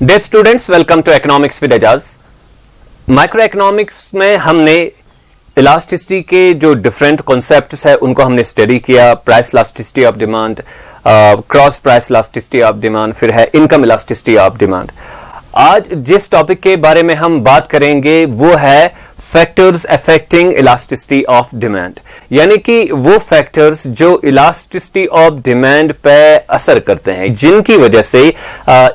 Day students, welcome to economics with Ejaz. Micro economics में हमने elasticity के जो डिफरेंट कॉन्सेप्ट्स है उनको हमने स्टडी किया। Price elasticity of demand, cross price elasticity of demand, फिर है इनकम इलास्टिसिटी ऑफ डिमांड। आज जिस टॉपिक के बारे में हम बात करेंगे वो है factors affecting elasticity of demand, यानी कि वो फैक्टर्स जो इलास्टिसिटी ऑफ डिमांड पे असर करते हैं, जिनकी वजह से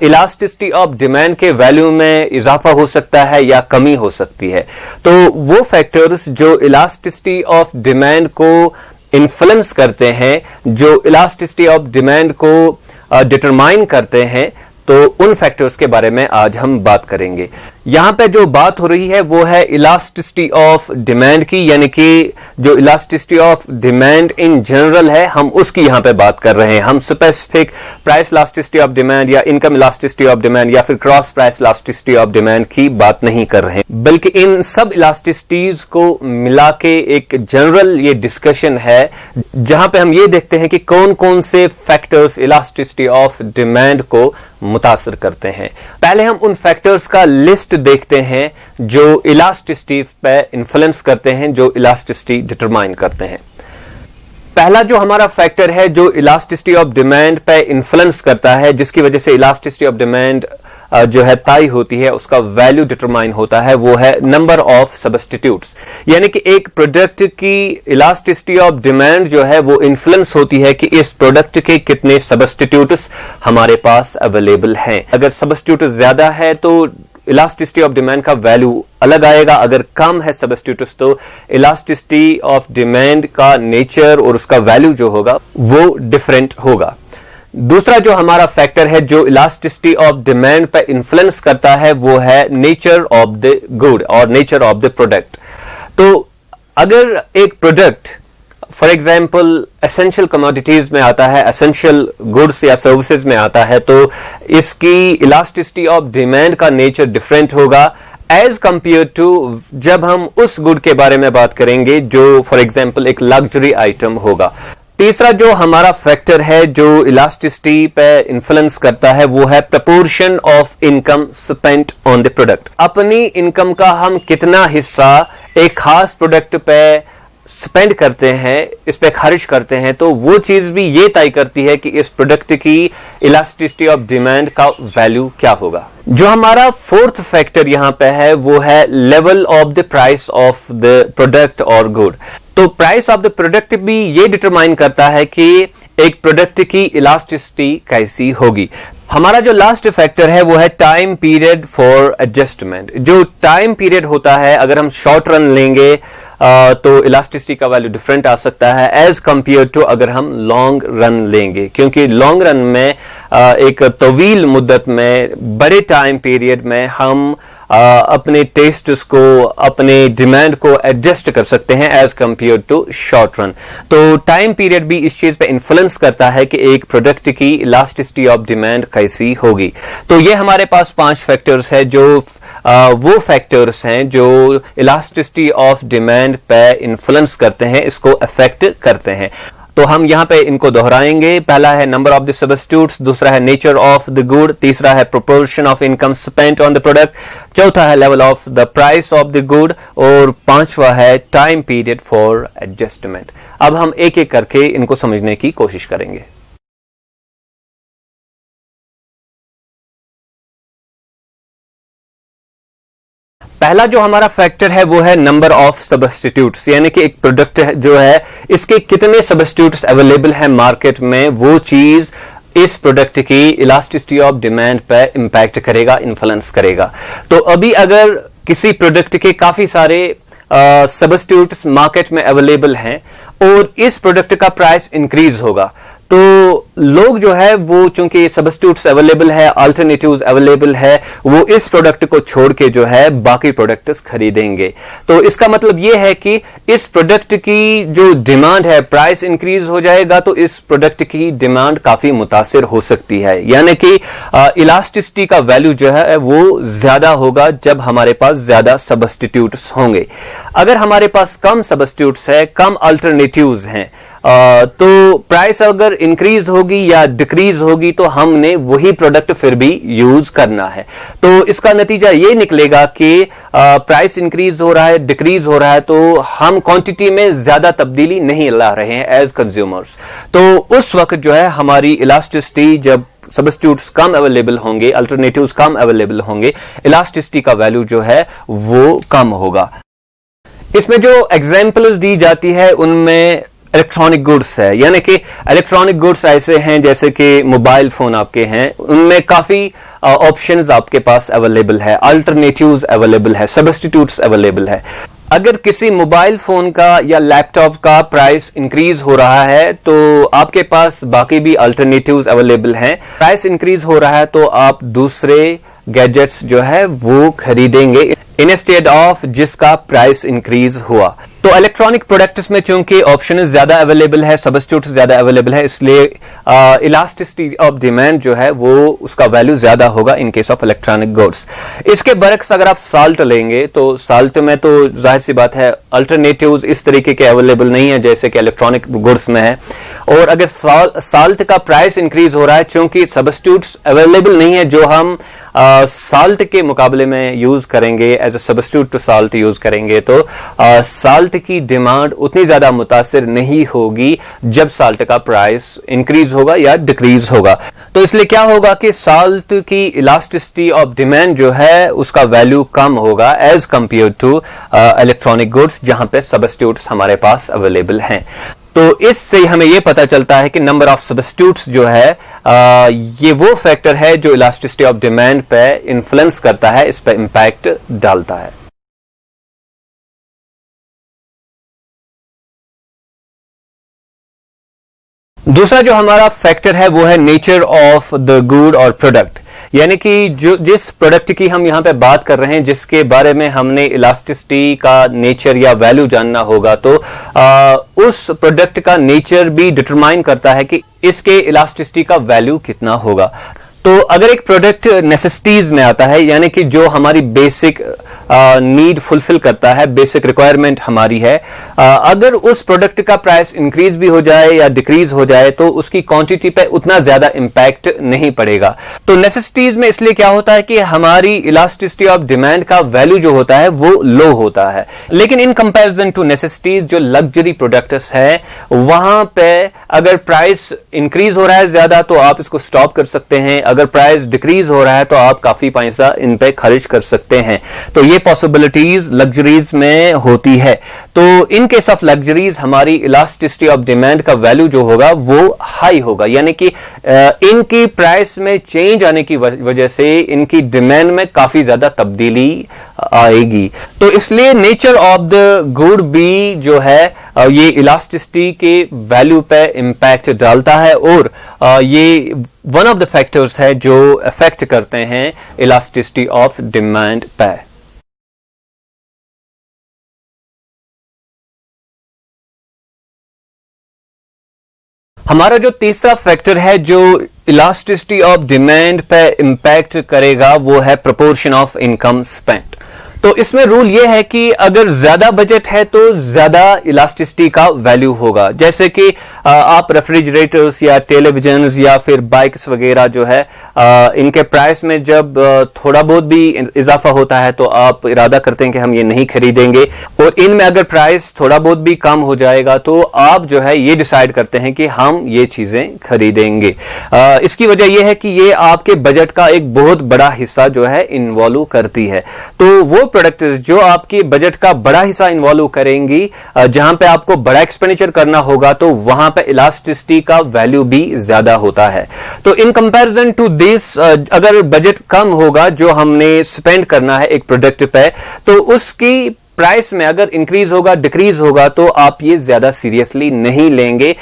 इलास्टिसिटी ऑफ डिमांड के वैल्यू में इजाफा हो सकता है या कमी हो सकती है। तो वो फैक्टर्स जो इलास्टिसिटी ऑफ डिमांड को इन्फ्लुएंस करते हैं, जो इलास्टिसिटी ऑफ डिमांड को डिटरमाइन करते हैं, तो उन फैक्टर्स के बारे में आज हम बात करेंगे। यहां पे जो बात हो रही है वो है इलास्टिसिटी ऑफ डिमांड की, यानी कि जो elasticity of demand in general है हम उसकी यहां पे बात कर रहे हैं। हम specific price elasticity of demand या इनकम इलास्टिसिटी ऑफ डिमांड या फिर cross price elasticity of demand की बात नहीं कर रहे हैं, बल्कि इन सब इलास्टिसिटीज को मिला के एक जनरल ये डिस्कशन है जहां पे हम ये देखते हैं कि कौन कौन से फैक्टर्स इलास्टिसिटी ऑफ डिमांड को मुतासर करते हैं। पहले हम उन फैक्टर्स का लिस्ट देखते हैं जो इलास्टिसिटी पे इन्फ्लुएंस करते हैं, जो इलास्टिसिटी डिटरमाइन करते हैं। पहला जो हमारा फैक्टर है जो इलास्टिसिटी ऑफ डिमांड पे इन्फ्लुएंस करता है, जिसकी वजह से इलास्टिसिटी ऑफ डिमांड जो है तय होती है, उसका वैल्यू डिटरमाइन होता है, वो है नंबर ऑफ सब्स्टिट्यूट्स। यानी कि एक प्रोडक्ट की इलास्टिसिटी ऑफ डिमांड जो है वो इन्फ्लुएंस होती है कि इस प्रोडक्ट के कितने सब्स्टिट्यूट्स हमारे पास अवेलेबल हैं। अगर सब्स्टिट्यूट ज्यादा है तो इलास्टिसिटी ऑफ डिमांड का वैल्यू अलग आएगा, अगर कम है सब्स्टिट्यूट्स तो इलास्टिसिटी ऑफ डिमांड का नेचर और उसका वैल्यू जो होगा वो डिफरेंट होगा। दूसरा जो हमारा फैक्टर है जो इलास्टिसिटी ऑफ डिमांड पर इन्फ्लुएंस करता है वो है नेचर ऑफ द गुड और नेचर ऑफ द प्रोडक्ट। तो अगर एक product for example essential commodities में आता है, एसेंशियल गुड्स या सर्विसेज में आता है, तो इसकी इलास्टिसिटी ऑफ डिमांड का नेचर डिफरेंट होगा एज कंपेयर टू जब हम उस गुड के बारे में बात करेंगे जो फॉर एग्जाम्पल एक लग्जरी आइटम होगा। तीसरा जो हमारा फैक्टर है जो इलास्टिसिटी पे इन्फ्लुएंस करता है वो है proportion of income spent on the product. अपनी इनकम का हम कितना हिस्सा एक खास प्रोडक्ट पे स्पेंड करते हैं, इस पे खर्च करते हैं, तो वो चीज भी ये तय करती है कि इस प्रोडक्ट की इलास्टिसिटी ऑफ डिमांड का वैल्यू क्या होगा। जो हमारा फोर्थ फैक्टर यहां पे है वो है level of the price of the product और गुड। तो प्राइस ऑफ द प्रोडक्ट भी ये डिटरमाइन करता है कि एक प्रोडक्ट की इलास्टिसिटी कैसी होगी। हमारा जो लास्ट फैक्टर है वो है टाइम पीरियड फॉर एडजस्टमेंट। जो टाइम पीरियड होता है, अगर हम शॉर्ट रन लेंगे तो इलास्टिसिटी का वैल्यू डिफरेंट आ सकता है एज कंपेयर टू अगर हम लॉन्ग रन लेंगे, क्योंकि लॉन्ग रन में एक तवील मुद्दत में बड़े टाइम पीरियड में हम अपने टेस्ट्स को, अपने डिमांड को एडजस्ट कर सकते हैं as compare to short run. तो टाइम पीरियड भी इस चीज पे इन्फ्लुएंस करता है कि एक प्रोडक्ट की इलास्टिसिटी ऑफ डिमांड कैसी होगी। तो ये हमारे पास 5 फैक्टर्स है जो वो फैक्टर्स हैं जो इलास्टिसिटी ऑफ डिमांड पे इन्फ्लुएंस करते हैं, इसको अफेक्ट करते हैं। तो हम यहां पे इनको दोहराएंगे। पहला है नंबर ऑफ द सब्स्टिट्यूट्स, दूसरा है नेचर ऑफ द गुड, तीसरा है proportion of income spent on the product, चौथा है level of the price of the good और पांचवा है टाइम पीरियड फॉर एडजस्टमेंट। अब हम एक एक करके इनको समझने की कोशिश करेंगे। पहला जो हमारा फैक्टर है वो है नंबर ऑफ सब्स्टिट्यूट्स, यानी कि एक प्रोडक्ट जो है इसके कितने सब्स्टिट्यूट्स अवेलेबल है मार्केट में, वो चीज इस प्रोडक्ट की इलास्टिसिटी ऑफ डिमांड पे इंपैक्ट करेगा, इन्फ्लुएंस करेगा। तो अभी अगर किसी प्रोडक्ट के काफी सारे सब्स्टिट्यूट्स मार्केट में अवेलेबल हैं और इस प्रोडक्ट का प्राइस इंक्रीज होगा, तो लोग जो है वो चूंकि सब्स्टिट्यूट्स अवेलेबल है, अल्टरनेटिव्स अवेलेबल है, वो इस प्रोडक्ट को छोड़ के जो है बाकी प्रोडक्ट्स खरीदेंगे। तो इसका मतलब ये है कि इस प्रोडक्ट की जो डिमांड है, प्राइस इंक्रीज हो जाएगा तो इस प्रोडक्ट की डिमांड काफी मुतासिर हो सकती है, यानी कि इलास्टिसिटी का वैल्यू जो है वो ज्यादा होगा जब हमारे पास ज्यादा सब्स्टिट्यूट्स होंगे। अगर हमारे पास कम सब्स्टिट्यूट्स है, कम अल्टरनेटिव्स हैं तो प्राइस अगर इंक्रीज होगी या डिक्रीज होगी तो हमने वही प्रोडक्ट फिर भी यूज करना है। तो इसका नतीजा ये निकलेगा कि प्राइस इंक्रीज हो रहा है, डिक्रीज हो रहा है, तो हम क्वांटिटी में ज्यादा तब्दीली नहीं ला रहे हैं एज कंज्यूमर्स। तो उस वक्त जो है हमारी इलास्टिसिटी, जब सब्स्टिट्यूट्स कम अवेलेबल होंगे, अल्टरनेटिव्स कम अवेलेबल होंगे, इलास्टिसिटी का वैल्यू जो है वो कम होगा। इसमें जो एग्जाम्पल्स दी जाती है उनमें इलेक्ट्रॉनिक गुड्स है, यानी कि इलेक्ट्रॉनिक गुड्स ऐसे हैं जैसे कि मोबाइल फोन आपके हैं, उनमें काफी ऑप्शंस आपके पास अवेलेबल है, अल्टरनेटिव्स अवेलेबल है, सब्स्टिट्यूट्स अवेलेबल है। अगर किसी मोबाइल फोन का या लैपटॉप का प्राइस इंक्रीज हो रहा है तो आपके पास बाकी भी अल्टरनेटिव्स अवेलेबल हैं। प्राइस इंक्रीज हो रहा है तो आप दूसरे गैजेट्स जो है वो खरीदेंगे इंस्टेड ऑफ जिसका प्राइस इंक्रीज हुआ। तो इलेक्ट्रॉनिक प्रोडक्ट्स में चूंकि ऑप्शन ज्यादा अवेलेबल है, सब्स्टिट्यूट ज्यादा अवेलेबल है, इसलिए इलास्टिसिटी ऑफ डिमांड जो है वो उसका वैल्यू ज्यादा होगा in case of electronic goods. इसके बरक्स अगर आप साल्ट लेंगे तो साल्ट में तो जाहिर सी बात है अल्टरनेटिव्स इस तरीके के अवेलेबल नहीं है जैसे कि इलेक्ट्रॉनिक गुड्स में है। और अगर साल्ट का प्राइस इंक्रीज हो रहा है, चूंकि सब्स्टिट्यूट्स अवेलेबल नहीं है जो हम साल्ट के मुकाबले में यूज करेंगे, as a substitute to salt use करेंगे, तो साल्ट की डिमांड उतनी ज्यादा मुतासिर नहीं होगी जब साल्ट का प्राइस इंक्रीज होगा या डिक्रीज होगा। तो इसलिए क्या होगा कि साल्ट की इलास्टिसिटी ऑफ डिमांड जो है उसका वैल्यू कम होगा as compare to electronic goods जहां पे सब्स्टिट्यूट्स हमारे पास अवेलेबल हैं। तो इससे हमें यह पता चलता है कि नंबर ऑफ सब्स्टिट्यूट्स जो है ये वो फैक्टर है जो इलास्टिसिटी ऑफ डिमांड पे इन्फ्लुएंस करता है, इस पे इंपैक्ट डालता है। दूसरा जो हमारा फैक्टर है वो है नेचर ऑफ द गुड और प्रोडक्ट, यानी कि जो जिस प्रोडक्ट की हम यहां पे बात कर रहे हैं, जिसके बारे में हमने इलास्टिसिटी का नेचर या वैल्यू जानना होगा, तो उस प्रोडक्ट का नेचर भी डिटरमाइन करता है कि इसके इलास्टिसिटी का वैल्यू कितना होगा। तो अगर एक प्रोडक्ट नेसेसिटीज में आता है, यानी कि जो हमारी बेसिक नीड फुलफिल करता है, बेसिक रिक्वायरमेंट हमारी है, अगर उस प्रोडक्ट का प्राइस इंक्रीज भी हो जाए या डिक्रीज हो जाए तो उसकी क्वांटिटी पे उतना ज्यादा इंपैक्ट नहीं पड़ेगा। तो नेसेसिटीज में इसलिए क्या होता है कि हमारी इलास्टिसिटी ऑफ डिमांड का वैल्यू जो होता है वो लो होता है, लेकिन इन कंपैरिजन टू नेसेसिटीज जो लग्जरी प्रोडक्ट्स है वहां पे अगर प्राइस इंक्रीज हो रहा है ज्यादा तो आप इसको स्टॉप कर सकते हैं, अगर प्राइस डिक्रीज हो रहा है तो आप काफी पैसा इन पे खर्च कर सकते हैं। तो ये पॉसिबिलिटीज लग्जरीज में होती है। तो इन केस ऑफ लग्जरीज हमारी इलास्टिसिटी ऑफ डिमांड का वैल्यू जो होगा वो हाई होगा, यानी कि इनकी प्राइस में चेंज आने की वजह से इनकी डिमांड में काफी ज्यादा तब्दीली आएगी। तो इसलिए नेचर ऑफ द गुड भी जो है ये इलास्टिसिटी के वैल्यू पे इंपैक्ट डालता है और ये वन ऑफ द फैक्टर्स है जो अफेक्ट करते हैं इलास्टिसिटी ऑफ डिमांड पे। हमारा जो तीसरा फैक्टर है जो इलास्टिसिटी ऑफ डिमांड पे इंपैक्ट करेगा वो है प्रोपोर्शन ऑफ इनकम स्पेंट। तो इसमें रूल ये है कि अगर ज्यादा बजट है तो ज्यादा इलास्टिसिटी का वैल्यू होगा, जैसे कि आप रेफ्रिजरेटर्स या टेलीविजन्स या फिर बाइक्स वगैरह जो है इनके प्राइस में जब थोड़ा बहुत भी इजाफा होता है तो आप इरादा करते हैं कि हम ये नहीं खरीदेंगे, और इनमें अगर प्राइस थोड़ा बहुत भी कम हो जाएगा तो आप जो है ये डिसाइड करते हैं कि हम ये चीजें खरीदेंगे। इसकी वजह यह है कि ये आपके बजट का एक बहुत बड़ा हिस्सा जो है इन्वॉल्व करती है। तो वो प्रोडक्ट जो आपके बजट का बड़ा हिस्सा इन्वॉल्व करेंगी, जहां पे आपको बड़ा एक्सपेंडिचर करना होगा, तो वहां पे इलास्टिसिटी का वैल्यू भी ज्यादा होता है। तो इन कंपैरिजन टू दिस अगर बजट कम होगा जो हमने स्पेंड करना है एक प्रोडक्ट पे, तो उसकी प्राइस में अगर इंक्रीज होगा डिक्रीज होगा तो आप ये ज्यादा सीरियसली नहीं लेंगे।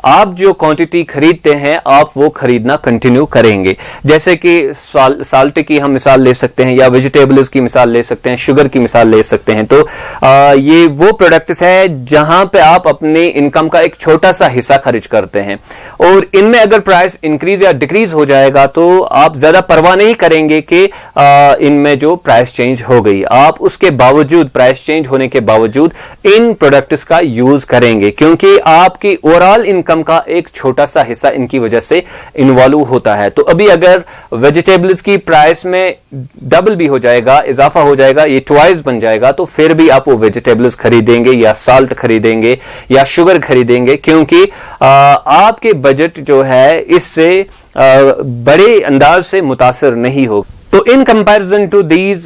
आप जो क्वांटिटी खरीदते हैं आप वो खरीदना कंटिन्यू करेंगे। जैसे कि साल्ट की हम मिसाल ले सकते हैं या वेजिटेबल्स की मिसाल ले सकते हैं, शुगर की मिसाल ले सकते हैं। तो ये वो प्रोडक्ट्स है जहां पे आप अपने इनकम का एक छोटा सा हिस्सा खर्च करते हैं और इनमें अगर प्राइस इंक्रीज या डिक्रीज हो जाएगा तो आप ज्यादा परवाह नहीं करेंगे कि इनमें जो प्राइस चेंज हो गई, आप उसके बावजूद, प्राइस चेंज होने के बावजूद इन प्रोडक्ट्स का यूज करेंगे क्योंकि आपकी ओवरऑल इनकम का एक छोटा सा हिस्सा इनकी वजह से इन्वॉल्व होता है। तो अभी अगर वेजिटेबल्स की प्राइस में डबल भी हो जाएगा, इजाफा हो जाएगा, ये ट्वाइस बन जाएगा, तो फिर भी आप वो वेजिटेबल्स खरीदेंगे या साल्ट खरीदेंगे या शुगर खरीदेंगे क्योंकि आपके बजट जो है इससे बड़े अंदाज से मुतासर नहीं होगा। तो इन कंपैरिजन टू दीज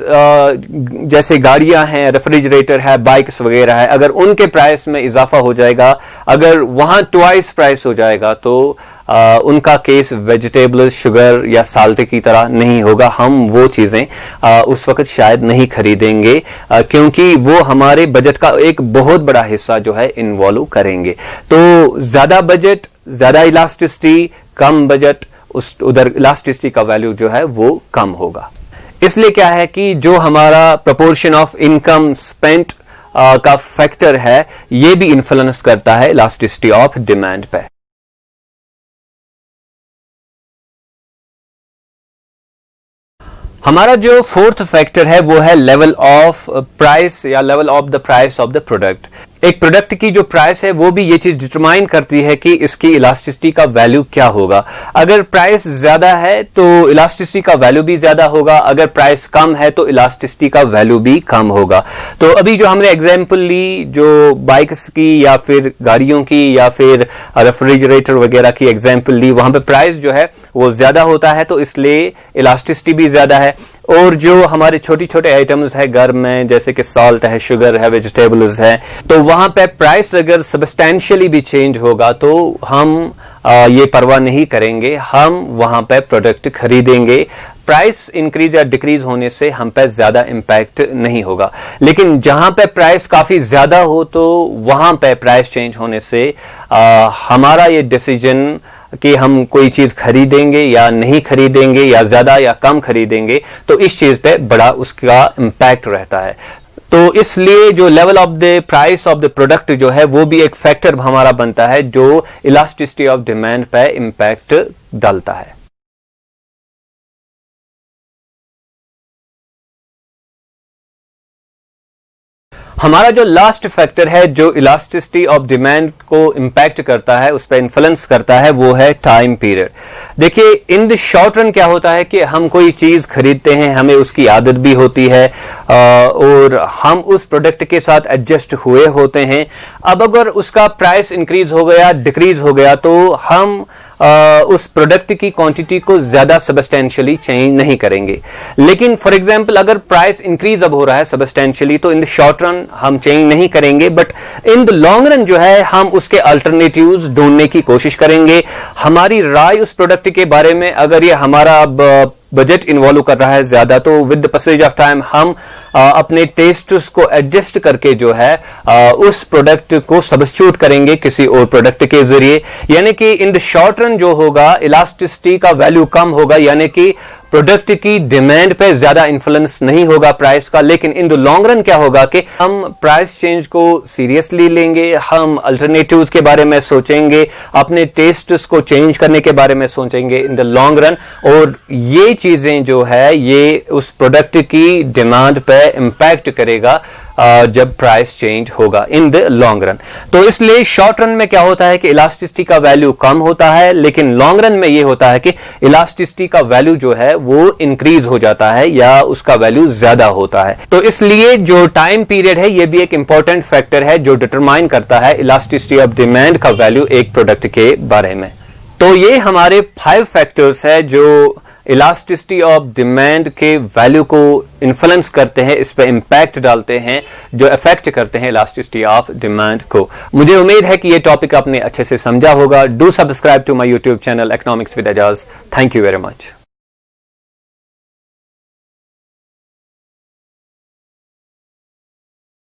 जैसे गाड़ियां हैं, रेफ्रिजरेटर है, बाइक्स वगैरह है, अगर उनके प्राइस में इजाफा हो जाएगा, अगर वहां ट्वाइस प्राइस हो जाएगा तो उनका केस वेजिटेबल, शुगर या साल्ट की तरह नहीं होगा। हम वो चीजें उस वक्त शायद नहीं खरीदेंगे क्योंकि वो हमारे बजट का एक बहुत बड़ा हिस्सा जो है इन्वॉल्व करेंगे। तो ज्यादा बजट, ज्यादा इलास्टिसिटी, कम बजट, उधर इलास्टिसिटी का वैल्यू जो है वो कम होगा। इसलिए क्या है कि जो हमारा प्रोपोर्शन ऑफ इनकम स्पेंट का फैक्टर है ये भी इन्फ्लुएंस करता है इलास्टिसिटी ऑफ डिमांड पे। हमारा जो फोर्थ फैक्टर है वो है लेवल ऑफ प्राइस या level of the price of the product. एक प्रोडक्ट की जो प्राइस है वो भी ये चीज डिटरमाइन करती है कि इसकी इलास्टिसिटी का वैल्यू क्या होगा। अगर प्राइस ज्यादा है तो इलास्टिसिटी का वैल्यू भी ज्यादा होगा, अगर प्राइस कम है तो इलास्टिसिटी का वैल्यू भी कम होगा। तो अभी जो हमने एग्जांपल ली, जो बाइक्स की या फिर गाड़ियों की या फिर रेफ्रिजरेटर वगैरह की एग्जांपल ली, वहां पे प्राइस जो है वो ज्यादा होता है तो इसलिए इलास्टिसिटी भी ज्यादा है। और जो हमारे छोटे छोटे आइटम्स है घर में, जैसे कि सॉल्ट है, शुगर है, वेजिटेबल्स है, तो वहां पे प्राइस अगर सब्सटैंशियली भी चेंज होगा तो हम ये परवाह नहीं करेंगे, हम वहां पे प्रोडक्ट खरीदेंगे। प्राइस इंक्रीज या डिक्रीज होने से हम पे ज्यादा इंपैक्ट नहीं होगा। लेकिन जहां पे प्राइस काफी ज्यादा हो तो वहां पे प्राइस चेंज होने से हमारा ये डिसीजन कि हम कोई चीज खरीदेंगे या नहीं खरीदेंगे या ज्यादा या कम खरीदेंगे, तो इस चीज पे बड़ा उसका इंपैक्ट रहता है। तो इसलिए जो level of the price of the product जो है वो भी एक फैक्टर हमारा बनता है जो इलास्टिसिटी ऑफ डिमांड पे इंपैक्ट डालता है। हमारा जो लास्ट फैक्टर है जो इलास्टिसिटी ऑफ डिमांड को इंपैक्ट करता है, उस पर इन्फ्लुएंस करता है, वो है टाइम पीरियड। देखिए, इन द शॉर्ट रन क्या होता है कि हम कोई चीज खरीदते हैं, हमें उसकी आदत भी होती है और हम उस प्रोडक्ट के साथ एडजस्ट हुए होते हैं। अब अगर उसका प्राइस इंक्रीज हो गया, डिक्रीज हो गया, तो हम उस प्रोडक्ट की क्वांटिटी को ज्यादा सबस्टेंशियली चेंज नहीं करेंगे। लेकिन फॉर एग्जांपल अगर प्राइस इंक्रीज अब हो रहा है सबस्टेंशियली, तो इन द शॉर्ट रन हम चेंज नहीं करेंगे, but in the long run जो है हम उसके अल्टरनेटिव्स ढूंढने की कोशिश करेंगे। हमारी राय उस प्रोडक्ट के बारे में, अगर ये हमारा बजट इन्वॉल्व कर रहा है ज्यादा, तो with the passage of time हम अपने टेस्ट्स को एडजस्ट करके जो है उस प्रोडक्ट को सब्स्टिट्यूट करेंगे किसी और प्रोडक्ट के जरिए। यानी कि इन द शॉर्ट रन जो होगा इलास्टिसिटी का वैल्यू कम होगा, यानी कि प्रोडक्ट की डिमांड पे ज्यादा इन्फ्लुएंस नहीं होगा प्राइस का। लेकिन इन द लॉन्ग रन क्या होगा कि हम प्राइस चेंज को सीरियसली लेंगे, हम अल्टरनेटिव्स के बारे में सोचेंगे, अपने टेस्ट्स को चेंज करने के बारे में सोचेंगे इन द लॉन्ग रन, और ये चीजें जो है ये उस प्रोडक्ट की डिमांड पे इंपैक्ट करेगा जब प्राइस चेंज होगा इन द लॉन्ग रन। तो इसलिए शॉर्ट रन में क्या होता है कि इलास्टिसिटी का वैल्यू कम होता है, लेकिन लॉन्ग रन में यह होता है कि इलास्टिसिटी का वैल्यू जो है वो इंक्रीज हो जाता है या उसका वैल्यू ज्यादा होता है। तो इसलिए जो टाइम पीरियड है ये भी एक इंपॉर्टेंट फैक्टर है जो डिटरमाइन करता है इलास्टिसिटी ऑफ डिमांड का वैल्यू एक प्रोडक्ट के बारे में। तो ये हमारे 5 फैक्टर्स है जो इलास्टिसिटी ऑफ डिमांड के वैल्यू को इन्फ्लुएंस करते हैं, इस पे इंपैक्ट डालते हैं, जो अफेक्ट करते हैं इलास्टिसिटी ऑफ डिमांड को। मुझे उम्मीद है कि ये टॉपिक आपने अच्छे से समझा होगा। Do subscribe to my YouTube channel economics with Ejaz. Thank you very much.